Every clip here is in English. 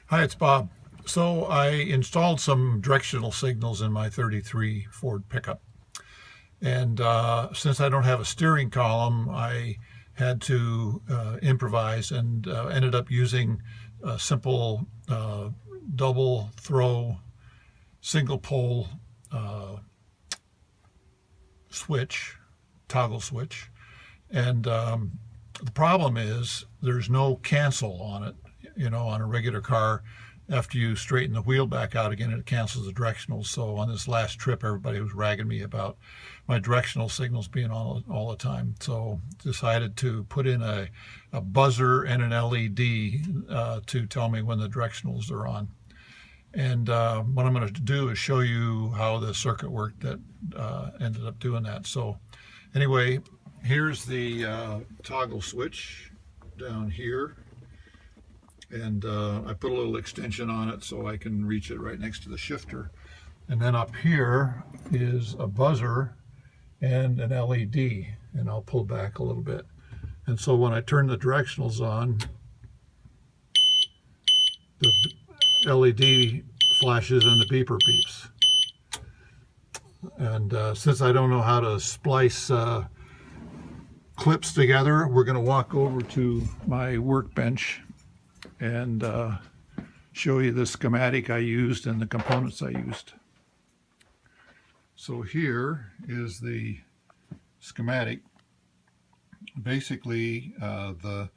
Hi, it's Bob. So I installed some directional signals in my 33 Ford pickup. And since I don't have a steering column, I had to improvise and ended up using a simple double throw single pole uh, switch, toggle switch. And the problem is there's no cancel on it. On a regular car, after you straighten the wheel back out again, it cancels the directionals. So on this last trip, everybody was ragging me about my directional signals being on all the time. So decided to put in a buzzer and an LED to tell me when the directionals are on. And what I'm going to do is show you how the circuit worked that ended up doing that. So anyway, here's the toggle switch down here. And I put a little extension on it so I can reach it right next to the shifter. And then up here is a buzzer and an LED. And I'll pull back a little bit. And so when I turn the directionals on, the LED flashes and the beeper beeps. And since I don't know how to splice clips together, we're going to walk over to my workbench and show you the schematic I used and the components I used. So here is the schematic. Basically, the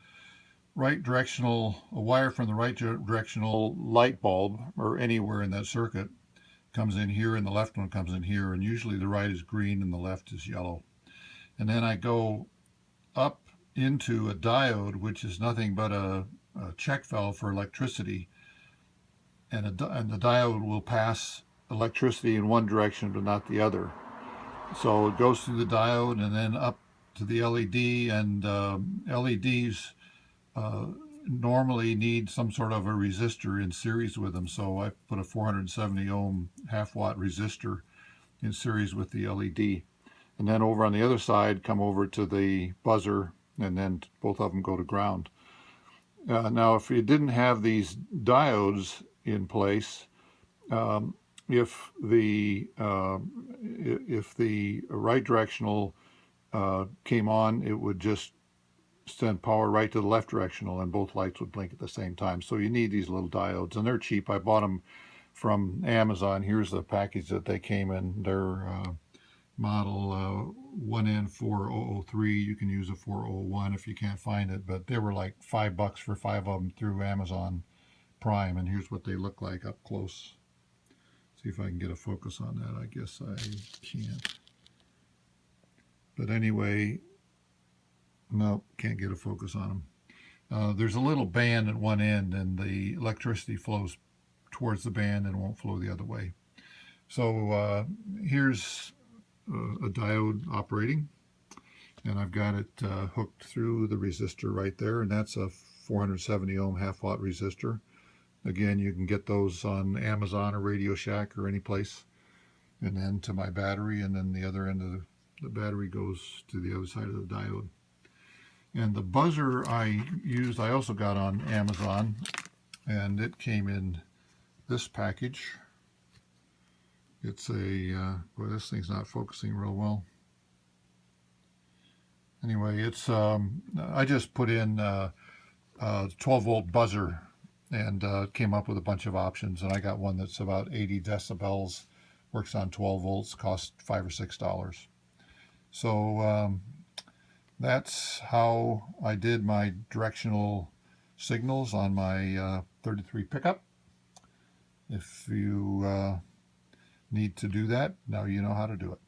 right directional, a wire from the right directional light bulb, or anywhere in that circuit, comes in here, and the left one comes in here, and usually the right is green and the left is yellow. And then I go up into a diode, which is nothing but a check valve for electricity, and the diode will pass electricity in one direction but not the other. So it goes through the diode and then up to the LED, and LEDs normally need some sort of a resistor in series with them. So I put a 470 ohm half watt resistor in series with the LED. And then over on the other side, come over to the buzzer, and then both of them go to ground. Now, if you didn't have these diodes in place, if the right directional came on, it would just send power right to the left directional, and both lights would blink at the same time. So you need these little diodes, and they're cheap. I bought them from Amazon. Here's the package that they came in. They're model 1N4003. You can use a 401 if you can't find it, but they were like $5 for 5 of them through Amazon Prime, and here's what they look like up close. See if I can get a focus on that. I guess I can't. But anyway, no, can't get a focus on them. There's a little band at one end, and the electricity flows towards the band and won't flow the other way. So here's a diode operating, and I've got it hooked through the resistor right there, and that's a 470 ohm half watt resistor. Again, you can get those on Amazon or Radio Shack or any place. And then to my battery, and then the other end of the battery goes to the other side of the diode. And the buzzer I used, I also got on Amazon, and it came in this package. It's a, boy, this thing's not focusing real well. Anyway, it's, I just put in a 12 volt buzzer, and came up with a bunch of options, and I got one that's about 80 decibels, works on 12 volts, costs $5 or $6. So that's how I did my directional signals on my 33 pickup. If you need to do that, now you know how to do it.